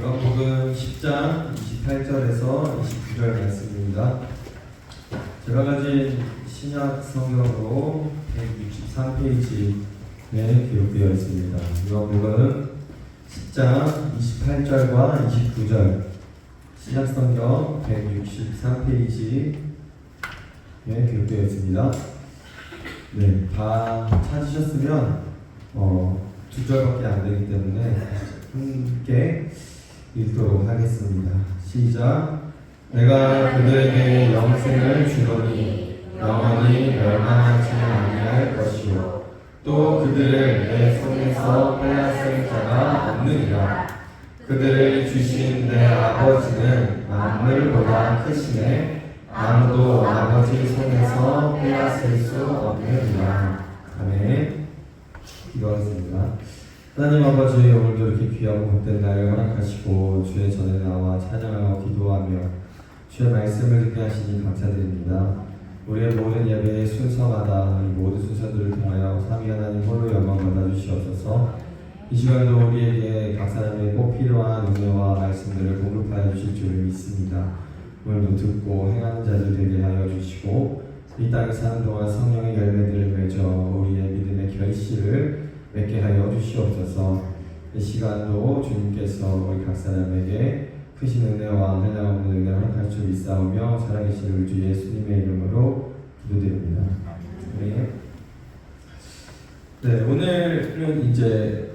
요한복음 10장 28절에서 29절 말씀입니다. 제가 가진 신약 성경으로 163페이지에 기록되어 있습니다. 요한복음 10장 28절과 29절 신약 성경 163페이지에 기록되어 있습니다. 네, 다 찾으셨으면 2절밖에 안 되기 때문에 함께 읽도록 하겠습니다. 시작. 내가 그들에게 영생을 주노니 영원히 멸망하지 아니할 것이요 또 그들을 내 손에서 빼앗을 자가 없느니라. 그들을 주신 내 아버지는 만물보다 크시네 아무도 아버지 손에서 빼앗을 수 없느니라. 아멘. 기도하겠습니다. 하나님 아버지, 오늘도 이렇게 귀하고 복된 날을 허락하시고 주의 전에 나와 찬양하고 기도하며 주의 말씀을 듣게 하시니 감사드립니다. 우리의 모든 예배의 순서마다 이 모든 순서들을 통하여 삼위 하나님 홀로 영광 받아주시옵소서. 이 시간도 우리에게 각 사람의 꼭 필요한 은혜와 말씀들을 공급하여 주실 줄을 믿습니다. 오늘도 듣고 행하는 자들 되게 하여 주시고 이 땅에 사는 동안 성령의 열매들을 맺어 우리의 믿음의 결실을 맺게 하여 주시옵소서. 이 시간도 주님께서 우리 각 사람에게 크신 은혜와 한량없는 은혜를 허락할 줄 믿사오며 살아계신 우리 주 예수님의 이름으로 기도드립니다. 네, 오늘은 이제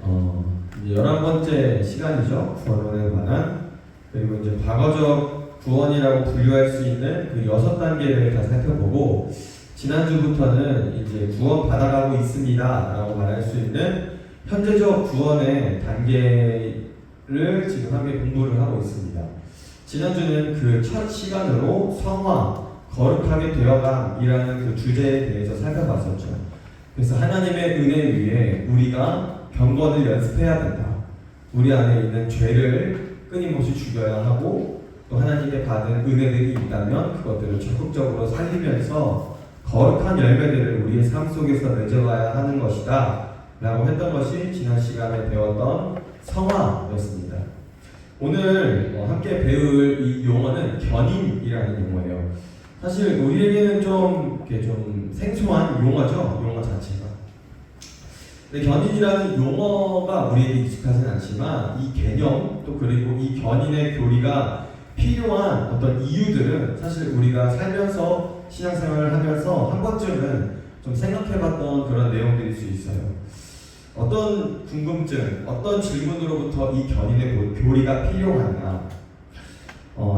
11번째 시간이죠. 구원론에 관한. 그리고 이제 과거적 구원이라고 분류할 수 있는 그 6단계를 다 살펴보고 지난주부터는 이제 구원 받아가고 있습니다 라고 말할 수 있는 현재적 구원의 단계를 지금 함께 공부를 하고 있습니다. 지난주는 그 첫 시간으로 성화, 거룩하게 되어감이라는 그 주제에 대해서 살펴봤었죠. 그래서 하나님의 은혜 위에 우리가 경건을 연습해야 된다. 우리 안에 있는 죄를 끊임없이 죽여야 하고 또 하나님께 받은 은혜들이 있다면 그것들을 적극적으로 살리면서 거룩한 열매들을 우리의 삶 속에서 맺어가야 하는 것이다 라고 했던 것이 지난 시간에 배웠던 성화였습니다. 오늘 함께 배울 이 용어는 견인이라는 용어예요. 사실 우리에게는 좀 생소한 용어죠. 용어 자체가. 근데 견인이라는 용어가 우리에게 익숙하진 않지만 이 개념 또 그리고 이 견인의 교리가 필요한 어떤 이유들은 사실 우리가 살면서 신앙생활을 하면서 한 번쯤은 좀 생각해봤던 그런 내용들일 수 있어요. 어떤 궁금증, 어떤 질문으로부터 이 견인의 교리가 필요하냐?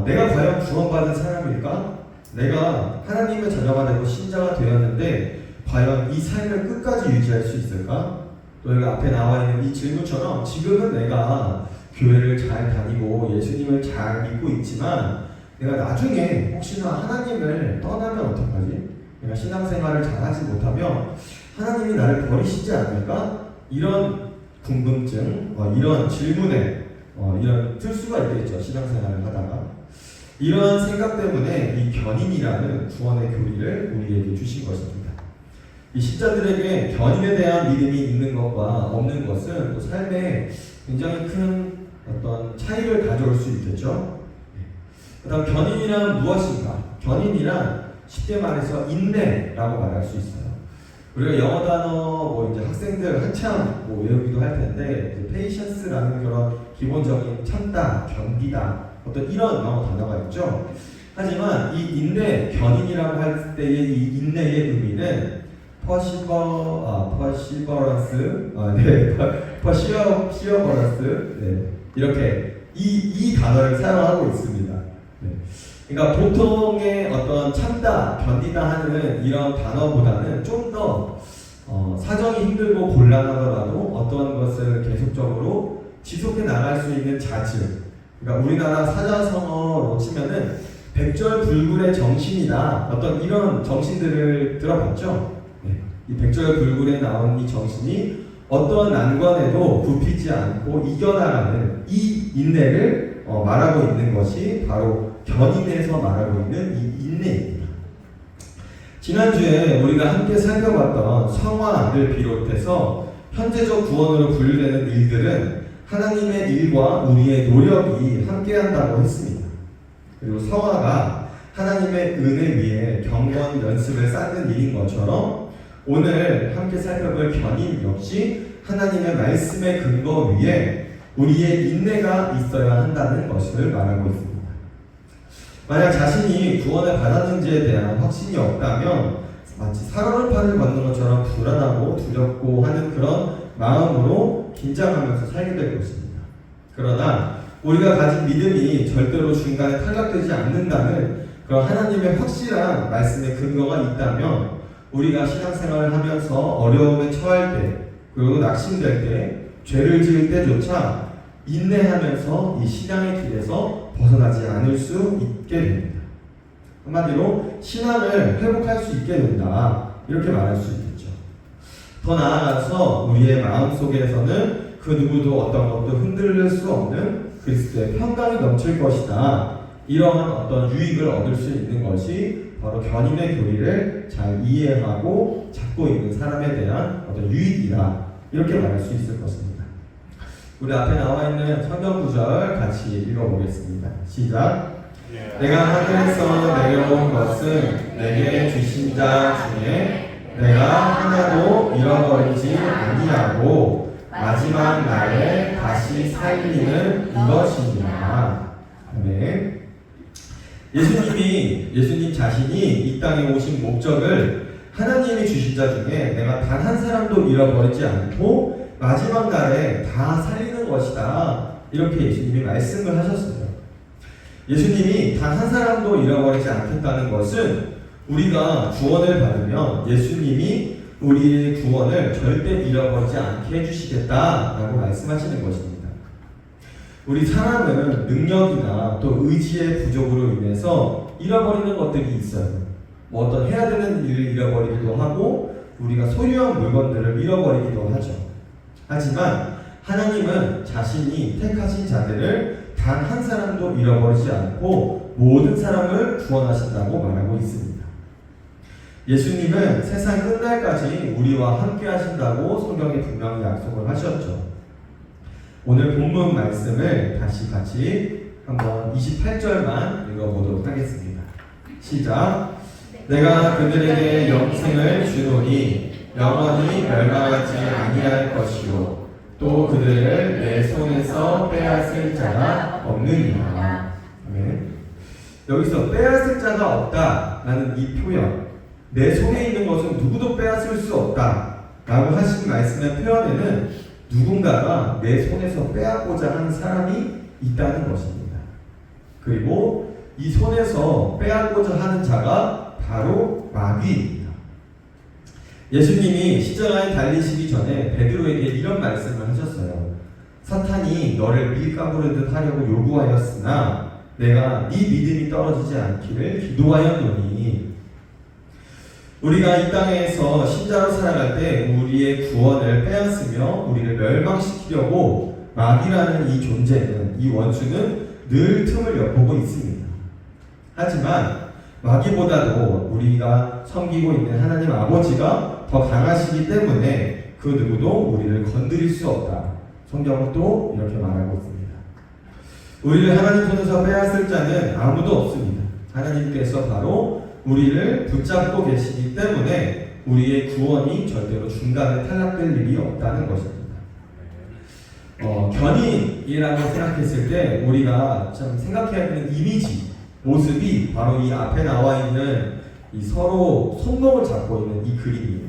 내가 과연 구원받은 사람일까? 내가 하나님의 자녀가 되고 신자가 되었는데 과연 이 삶을 끝까지 유지할 수 있을까? 또 여기 앞에 나와 있는 이 질문처럼 지금은 내가 교회를 잘 다니고 예수님을 잘 믿고 있지만 내가 나중에 혹시나 하나님을 떠나면 어떡하지? 내가 신앙생활을 잘하지 못하면 하나님이 나를 버리시지 않을까? 이런 궁금증, 이런 질문에 이런 틀수가 있겠죠. 신앙생활을 하다가 이러한 생각 때문에 이 견인이라는 구원의 교리를 우리에게 주신 것입니다. 이 신자들에게 견인에 대한 믿음이 있는 것과 없는 것은 또 삶에 굉장히 큰 어떤 차이를 가져올 수 있겠죠. 그 다음 견인이란 무엇인가? 견인이란 쉽게 말해서 인내라고 말할 수 있어요. 우리가 영어 단어 이제 학생들 한참 외우기도 할 텐데 patience라는 그런 기본적인 참다, 견디다 어떤 이런 영어 단어가 있죠. 하지만 이 인내, 견인이라고 할 때의 이 인내의 의미는 perseverance, 이렇게 이 단어를 사용하고 있습니다. 그러니까 보통의 어떤 참다, 견디다 하는 이런 단어보다는 좀 더 사정이 힘들고 곤란하더라도 어떤 것을 계속적으로 지속해 나갈 수 있는 자질. 그러니까 우리나라 사자성어로 치면은 백절불굴의 정신이다. 어떤 이런 정신들을 들어봤죠? 이 백절불굴에 나온 이 정신이 어떠한 난관에도 굽히지 않고 이겨나가는 이 인내를 말하고 있는 것이 바로 견인에서 말하고 있는 이 인내입니다. 지난주에 우리가 함께 살펴봤던 성화를 비롯해서 현재적 구원으로 분류되는 일들은 하나님의 일과 우리의 노력이 함께한다고 했습니다. 그리고 성화가 하나님의 은혜 위에 경건 연습을 쌓는 일인 것처럼 오늘 함께 살펴볼 견인 역시 하나님의 말씀의 근거 위에 우리의 인내가 있어야 한다는 것을 말하고 있습니다. 만약 자신이 구원을 받았는지에 대한 확신이 없다면 마치 살얼음판을 걷는 것처럼 불안하고 두렵고 하는 그런 마음으로 긴장하면서 살게 될 것입니다. 그러나 우리가 가진 믿음이 절대로 중간에 탈락되지 않는다는 그런 하나님의 확실한 말씀의 근거가 있다면 우리가 신앙생활을 하면서 어려움에 처할 때 그리고 낙심될 때 죄를 지을 때조차 인내하면서 이 신앙의 길에서 벗어나지 않을 수 있게 됩니다. 한마디로 신앙을 회복할 수 있게 된다 이렇게 말할 수 있겠죠. 더 나아가서 우리의 마음속에서는 그 누구도 어떤 것도 흔들릴 수 없는 그리스도의 평강이 넘칠 것이다. 이러한 어떤 유익을 얻을 수 있는 것이 바로 견인의 교리를 잘 이해하고 잡고 있는 사람에 대한 어떤 유익이다. 이렇게 말할 수 있을 것입니다. 우리 앞에 나와 있는 성경 구절 같이 읽어보겠습니다. 시작. 내가 하늘에서 내려온 것은 내게 주신 자 중에 내가 하나도 잃어버리지 아니하고 마지막 날에 다시 살리는 이것이니라. 아멘. 예수님 자신이 이 땅에 오신 목적을 하나님이 주신 자 중에 내가 단 한 사람도 잃어버리지 않고 마지막 날에 다 살리는 것이다. 이렇게 예수님이 말씀을 하셨습니다. 예수님이 단 한 사람도 잃어버리지 않겠다는 것은 우리가 구원을 받으면 예수님이 우리의 구원을 절대 잃어버리지 않게 해주시겠다라고 말씀하시는 것입니다. 우리 사람은 능력이나 또 의지의 부족으로 인해서 잃어버리는 것들이 있어요. 뭐 어떤 해야 되는 일을 잃어버리기도 하고 우리가 소유한 물건들을 잃어버리기도 하죠. 하지만 하나님은 자신이 택하신 자들을 단 한 사람도 잃어버리지 않고 모든 사람을 구원하신다고 말하고 있습니다. 예수님은 세상 끝날까지 우리와 함께 하신다고 성경에 분명히 약속을 하셨죠. 오늘 본문 말씀을 다시 같이 한번 28절만 읽어보도록 하겠습니다. 시작. 내가 그들에게 영생을 주노니 영원히 멸망하지 아니할 것이요 또 그들을 내 손에서 빼앗을 자가 없느니라. 아멘. 여기서 빼앗을 자가 없다라는 이 표현, 내 손에 있는 것은 누구도 빼앗을 수 없다라고 하신 말씀의 표현에는 누군가가 내 손에서 빼앗고자 하는 사람이 있다는 것입니다. 그리고 이 손에서 빼앗고자 하는 자가 바로 마귀입니다. 예수님이 십자가에 달리시기 전에 베드로에게 이런 말씀을 하셨어요. 사탄이 너를 밀가부르듯 하려고 요구하였으나 내가 네 믿음이 떨어지지 않기를 기도하였노니. 우리가 이 땅에서 신자로 살아갈 때 우리의 구원을 빼앗으며 우리를 멸망시키려고 마귀라는 이 존재는, 이 원수는 늘 틈을 엿보고 있습니다. 하지만 마귀보다도 우리가 섬기고 있는 하나님 아버지가 더 강하시기 때문에 그 누구도 우리를 건드릴 수 없다. 성경은 또 이렇게 말하고 있습니다. 우리를 하나님 손에서 빼앗을 자는 아무도 없습니다. 하나님께서 바로 우리를 붙잡고 계시기 때문에 우리의 구원이 절대로 중간에 탈락될 일이 없다는 것입니다. 견인이라고 생각했을 때 우리가 참 생각해야 되는 이미지, 모습이 바로 이 앞에 나와 있는 이 서로 손목을 잡고 있는 이 그림이에요.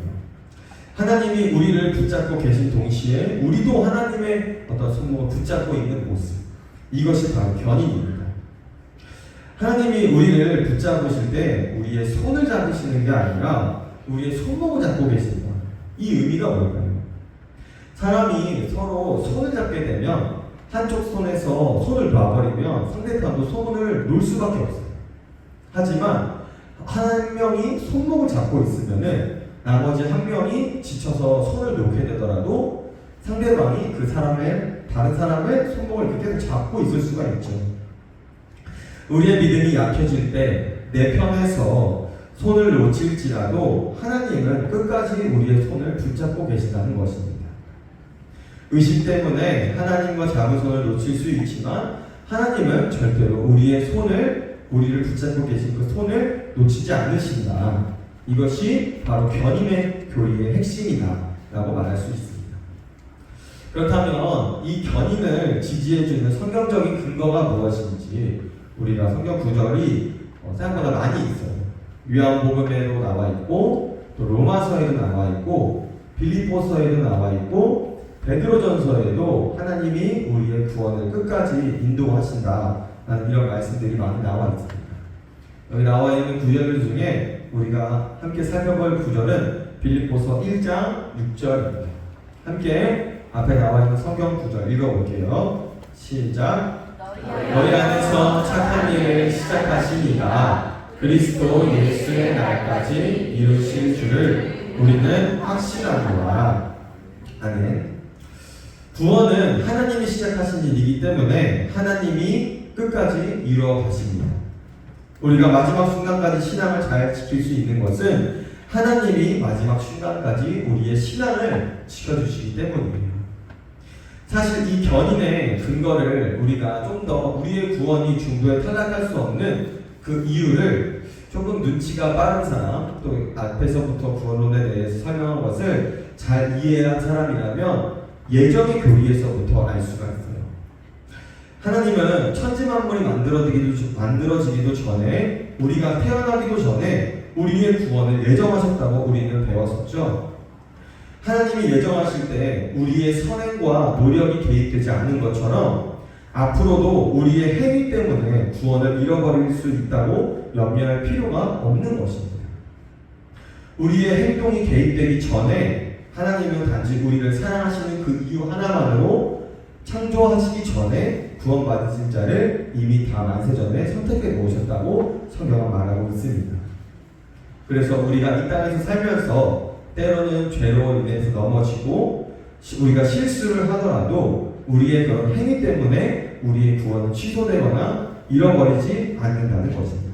하나님이 우리를 붙잡고 계신 동시에 우리도 하나님의 어떤 손목을 붙잡고 있는 모습, 이것이 바로 견인입니다. 하나님이 우리를 붙잡으실 때 우리의 손을 잡으시는 게 아니라 우리의 손목을 잡고 계신다. 이 의미가 뭘까요? 사람이 서로 손을 잡게 되면 한쪽 손에서 손을 놔버리면 상대편도 손을 놓을 수밖에 없어요. 하지만 한 명이 손목을 잡고 있으면은 나머지 한 명이 지쳐서 손을 놓게 되더라도 상대방이 그 사람의, 다른 사람의 손목을 계속 잡고 있을 수가 있죠. 우리의 믿음이 약해질 때 내 편에서 손을 놓칠지라도 하나님은 끝까지 우리의 손을 붙잡고 계시다는 것입니다. 의심 때문에 하나님과 자부손을 놓칠 수 있지만 하나님은 절대로 우리를 붙잡고 계신 그 손을 놓치지 않으신다. 이것이 바로 견인의 교리의 핵심이다 라고 말할 수 있습니다. 그렇다면 이 견인을 지지해주는 성경적인 근거가 무엇인지 우리가 성경 구절이 생각보다 많이 있어요. 요한복음에도 나와 있고 또 로마서에도 나와 있고 빌립보서에도 나와 있고 베드로전서에도 하나님이 우리의 구원을 끝까지 인도하신다 라는 이런 말씀들이 많이 나와 있습니다. 여기 나와 있는 구절들 중에 우리가 함께 살펴볼 구절은 빌립보서 1장 6절입니다. 함께 앞에 나와 있는 성경 구절 읽어볼게요. 시작. 너희 안에서 착한 일을 시작하시니가 그리스도 예수의 날까지 이루실 줄을 우리는 확신하노라. 아멘. 구원은 하나님이 시작하신 일이기 때문에 하나님이 끝까지 이루어 가십니다. 우리가 마지막 순간까지 신앙을 잘 지킬 수 있는 것은 하나님이 마지막 순간까지 우리의 신앙을 지켜주시기 때문이에요. 사실 이 견인의 근거를 우리가 좀 더 우리의 구원이 중도에 탈락할 수 없는 그 이유를 조금 눈치가 빠른 사람, 또 앞에서부터 구원론에 대해서 설명한 것을 잘 이해한 사람이라면 예정의 교리에서부터 알 수가 있어요. 하나님은 천지만물이 만들어지기도 전에, 우리가 태어나기도 전에 우리의 구원을 예정하셨다고 우리는 배웠었죠. 하나님이 예정하실 때 우리의 선행과 노력이 개입되지 않은 것처럼 앞으로도 우리의 행위 때문에 구원을 잃어버릴 수 있다고 염려할 필요가 없는 것입니다. 우리의 행동이 개입되기 전에 하나님은 단지 우리를 사랑하시는 그 이유 하나만으로 창조하시기 전에 구원받으신 자를 이미 다 만세전에 선택해 놓으셨다고 성경은 말하고 있습니다. 그래서 우리가 이 땅에서 살면서 때로는 죄로 인해서 넘어지고 우리가 실수를 하더라도 우리의 그런 행위 때문에 우리의 구원은 취소되거나 잃어버리지 않는다는 것입니다.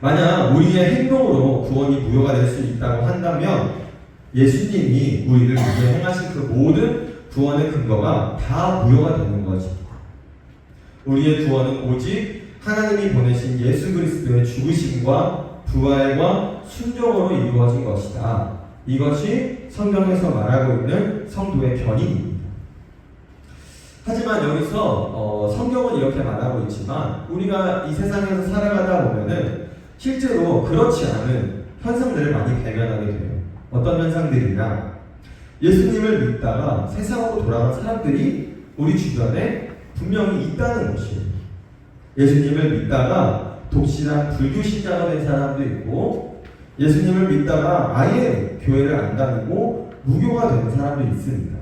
만약 우리의 행동으로 구원이 무효가 될 수 있다고 한다면 예수님이 우리를 위해 행하신 그 모든 구원의 근거가 다 무효가 되는 것입니다. 우리의 구원은 오직 하나님이 보내신 예수 그리스도의 죽으심과 부활과 순종으로 이루어진 것이다. 이것이 성경에서 말하고 있는 성도의 견인입니다. 하지만 여기서 성경은 이렇게 말하고 있지만 우리가 이 세상에서 살아가다 보면은 실제로 그렇지 않은 현상들을 많이 발견하게 돼요. 어떤 현상들이냐? 예수님을 믿다가 세상으로 돌아간 사람들이 우리 주변에 분명히 있다는 것이에요. 예수님을 믿다가 독실한 불교 신자가 된 사람도 있고, 예수님을 믿다가 아예 교회를 안 다니고 무교가 되는 사람도 있습니다.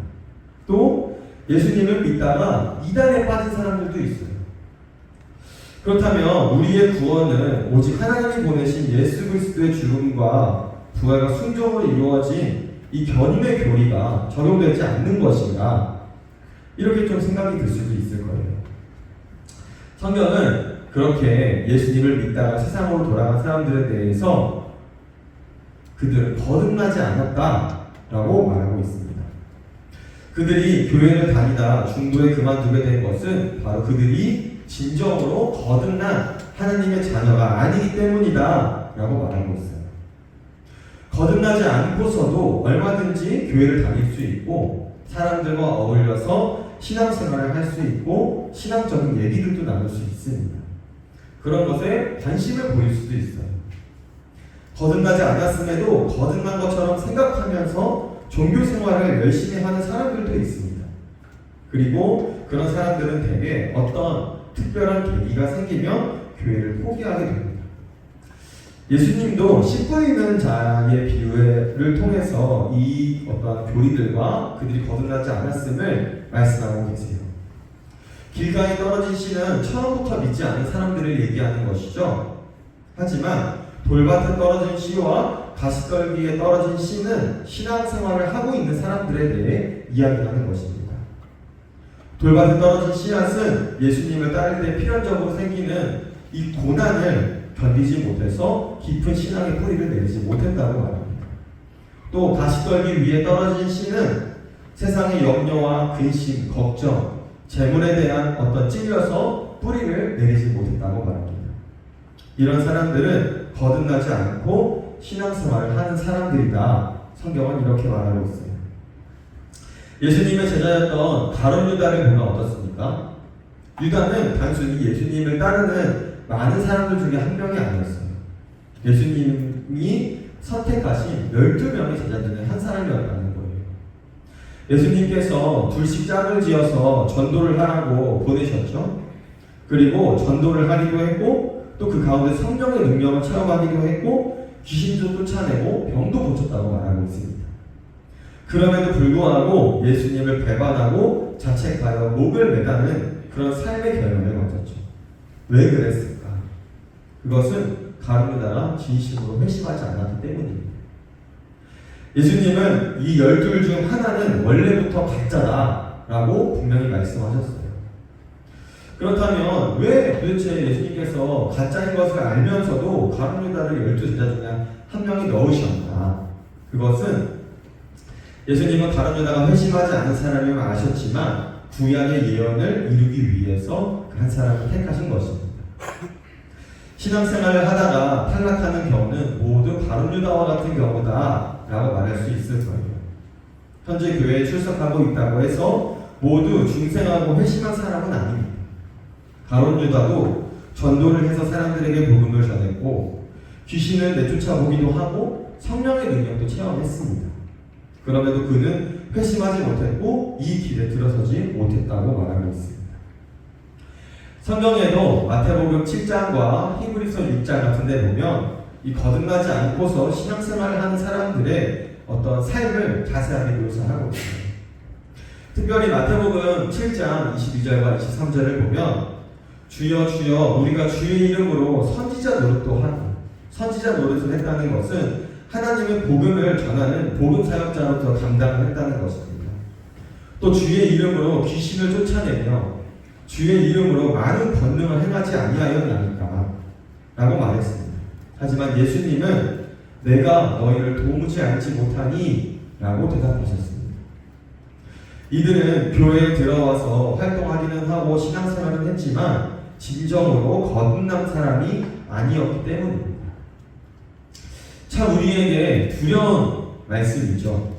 또 예수님을 믿다가 이단에 빠진 사람들도 있어요. 그렇다면 우리의 구원은 오직 하나님이 보내신 예수 그리스도의 죽음과 부활과 순종으로 이루어진 이 견인의 교리가 적용되지 않는 것인가? 이렇게 좀 생각이 들 수도 있을 거예요. 성경은 그렇게 예수님을 믿다가 세상으로 돌아간 사람들에 대해서 그들은 거듭나지 않았다라고 말하고 있습니다. 그들이 교회를 다니다 중도에 그만두게 된 것은 바로 그들이 진정으로 거듭난 하나님의 자녀가 아니기 때문이다 라고 말하고 있어요. 거듭나지 않고서도 얼마든지 교회를 다닐 수 있고 사람들과 어울려서 신앙생활을 할 수 있고 신앙적인 얘기들도 나눌 수 있습니다. 그런 것에 관심을 보일 수도 있어요. 거듭나지 않았음에도 거듭난 것처럼 생각하면서 종교생활을 열심히 하는 사람들도 있습니다. 그리고 그런 사람들은 대개 어떤 특별한 계기가 생기면 교회를 포기하게 됩니다. 예수님도 씨 뿌리는 자의 비유를 통해서 이 어떤 교리들과 그들이 거듭나지 않았음을 말씀하고 계세요. 길가에 떨어진 씨는 처음부터 믿지 않은 사람들을 얘기하는 것이죠. 하지만 돌밭에 떨어진 씨와 가시떨기에 떨어진 씨는 신앙생활을 하고 있는 사람들에 대해 이야기하는 것입니다. 돌밭에 떨어진 씨앗은 예수님을 따를 때 필연적으로 생기는 이 고난을 견디지 못해서 깊은 신앙의 뿌리를 내리지 못했다고 말합니다. 또 가시떨기 위에 떨어진 씨는 세상의 염려와 근심, 걱정, 재물에 대한 어떤 찔려서 뿌리를 내리지 못했다고 말합니다. 이런 사람들은 거듭나지 않고 신앙생활을 하는 사람들이다. 성경은 이렇게 말하고 있어요. 예수님의 제자였던 가룟 유다를 보면 어떻습니까? 유다는 단순히 예수님을 따르는 많은 사람들 중에 한 명이 아니었어요. 예수님이 선택하신 12명의 제자 중에 한 사람이었다는 거예요. 예수님께서 둘씩 짝을 지어서 전도를 하라고 보내셨죠. 그리고 전도를 하기도 했고 또 그 가운데 성령의 능력을 체험하기도 했고 귀신도 쫓아내고 병도 고쳤다고 말하고 있습니다. 그럼에도 불구하고 예수님을 배반하고 자책하여 목을 매다는 그런 삶의 결론을 맞았죠. 왜 그랬을까? 그것은 가룟 유다가 진심으로 회심하지 않았기 때문입니다. 예수님은 이 12 중 하나는 원래부터 가짜다라고 분명히 말씀하셨어요. 그렇다면 왜 도대체 예수님께서 가짜인 것을 알면서도 가룟 유다를 12제자 중에 한 명이 넣으셨나? 그것은 예수님은 가룟 유다가 회심하지 않은 사람임을 아셨지만 구약의 예언을 이루기 위해서 그 한 사람을 택하신 것입니다. 신앙생활을 하다가 탈락하는 경우는 모두 가룟 유다와 같은 경우다 라고 말할 수 있을 거예요. 현재 교회에 출석하고 있다고 해서 모두 중생하고 회심한 사람은 아닙니다. 가룟 유다도 전도를 해서 사람들에게 복음을 전했고 귀신을 내쫓아 보기도 하고 성령의 능력도 체험했습니다. 그럼에도 그는 회심하지 못했고 이 길에 들어서지 못했다고 말하고 있습니다. 성경에도 마태복음 7장과 히브리서 6장 같은 데 보면 이 거듭나지 않고서 신앙생활을 하는 사람들의 어떤 삶을 자세하게 묘사하고 있습니다. 특별히 마태복음 7장 22절과 23절을 보면 주여 주여 우리가 주의 이름으로 선지자 노릇도 하고 선지자 노릇을 했다는 것은 하나님의 복음을 전하는 복음 사역자로서 담당을 했다는 것입니다. 또 주의 이름으로 귀신을 쫓아내며 주의 이름으로 많은 권능을 행하지 아니하였나이까 라고 말했습니다. 하지만 예수님은 내가 너희를 도무지 알지 못하니 라고 대답하셨습니다. 이들은 교회에 들어와서 활동하기는 하고 신앙생활은 했지만 진정으로 거듭난 사람이 아니었기 때문입니다. 참 우리에게 두려운 말씀이죠.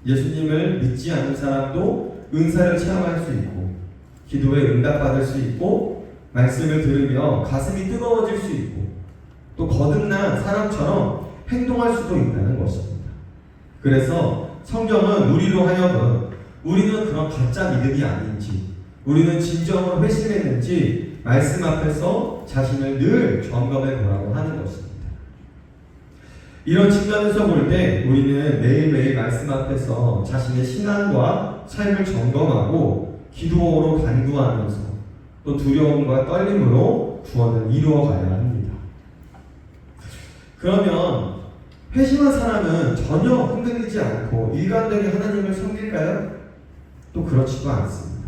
예수님을 믿지 않는 사람도 은사를 체험할 수 있고 기도에 응답받을 수 있고 말씀을 들으며 가슴이 뜨거워질 수 있고 또 거듭난 사람처럼 행동할 수도 있다는 것입니다. 그래서 성경은 우리로 하여금 우리는 그런 가짜 믿음이 아닌지 우리는 진정으로 회심했는지 말씀 앞에서 자신을 늘 점검해 보라고 하는 것입니다. 이런 측면에서 볼 때 우리는 매일매일 말씀 앞에서 자신의 신앙과 삶을 점검하고 기도로 간구하면서 또 두려움과 떨림으로 구원을 이루어 가야 합니다. 그러면 회심한 사람은 전혀 흔들리지 않고 일관되게 하나님을 섬길까요? 또 그렇지도 않습니다.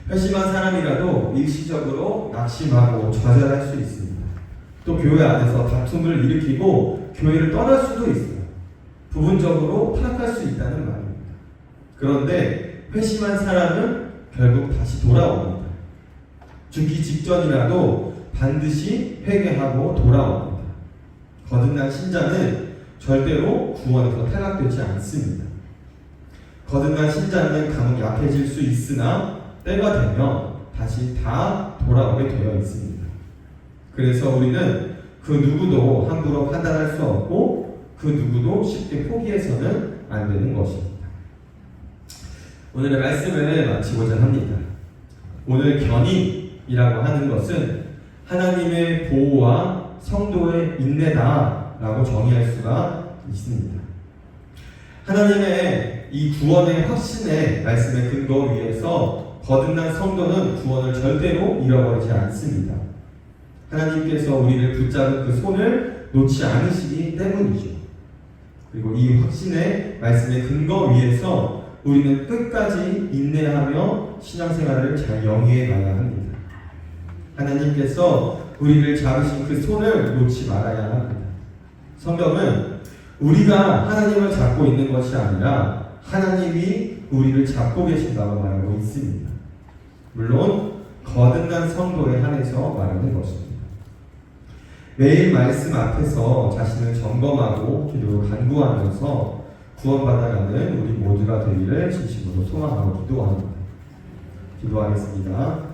회심한 사람이라도 일시적으로 낙심하고 좌절할 수 있습니다. 또 교회 안에서 다툼을 일으키고 교회를 떠날 수도 있어요. 부분적으로 타락할 수 있다는 말입니다. 그런데 회심한 사람은 결국 다시 돌아옵니다. 죽기 직전이라도 반드시 회개하고 돌아옵니다. 거듭난 신자는 절대로 구원에서 탈락되지 않습니다. 거듭난 신자는 간혹 약해질 수 있으나 때가 되면 다시 다 돌아오게 되어 있습니다. 그래서 우리는 그 누구도 함부로 판단할 수 없고 그 누구도 쉽게 포기해서는 안 되는 것입니다. 오늘의 말씀을 마치고자 합니다. 오늘 견인이라고 하는 것은 하나님의 보호와 성도의 인내다라고 정의할 수가 있습니다. 하나님의 이 구원의 확신의 말씀의 근거 위에서 거듭난 성도는 구원을 절대로 잃어버리지 않습니다. 하나님께서 우리를 붙잡은 그 손을 놓지 않으시기 때문이죠. 그리고 이 확신의 말씀의 근거 위에서 우리는 끝까지 인내하며 신앙생활을 잘 영위해 가야 합니다. 하나님께서 우리를 잡으신 그 손을 놓지 말아야 합니다. 성경은 우리가 하나님을 잡고 있는 것이 아니라 하나님이 우리를 잡고 계신다고 말하고 있습니다. 물론 거듭난 성도에 한해서 말하는 것입니다. 매일 말씀 앞에서 자신을 점검하고 기도로 간구하면서 구원받아가는 우리 모두가 되기를 진심으로 소망하고 기도합니다. 기도하겠습니다.